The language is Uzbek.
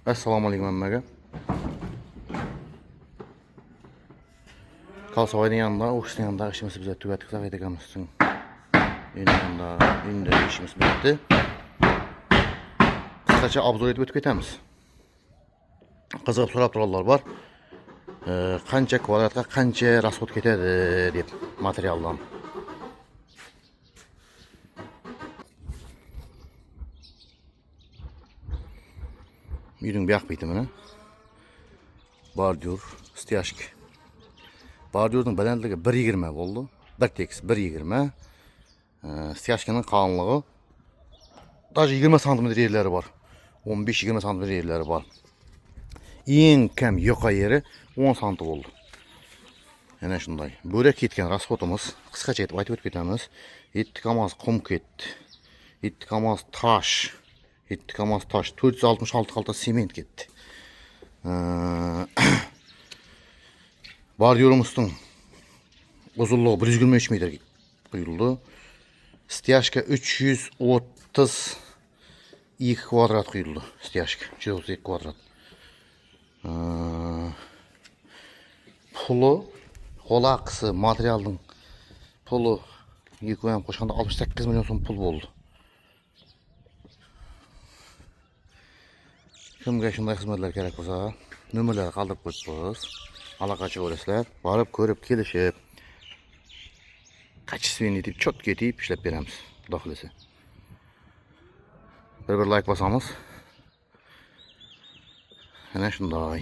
Assalomu alaykum hammaga. Kalsavoyning yanında, O'shning yanında ishimiz biz tugatdik, Said akamizning yanında endi ishimiz bitdi. Qisqacha obzor etib o'tib ketamiz. Qiziqib so'rab turganlar bor. Qancha kvadratga qancha rasxod ketadi deb materialdan. Uyning bu yoq bitimini bordyur, styashka. Bordyurning balandligi 1.20 bo'ldi. Bir tekis 1.20. Styashkaning qalinligi даже 20 cm yerlari bor. 15-20 cm yerlari bor. Eng kam yoqa yeri 10 cm bo'ldi. Yana shunday. Bo'rak ketgan rasxodimiz qisqacha aytib o'tib ketamiz. 7 kamoz qum ketdi. 7 kamoz tosh. 7 kamoz tosh, 466 qalta sement ketdi. Bordyurimizning uzunluğu 123 metr quyildi. Styashka 332 kvadrat quyildi. Styashka 332 kvadrat. Pulu, holaqisi, materialning pulu yekam qo'shganda 68 million so'm pul bo'ldi. Kimga shunday xizmatlar kerak bo'lsa, nomerlarni qoldirib qo'yibmiz. Aloqachi bo'lasizlar, borib ko'rib kelishib, kачественный deb chotga deb ishlab beramiz. Xudo xolasa. Bir like bosamiz. Ana shunday.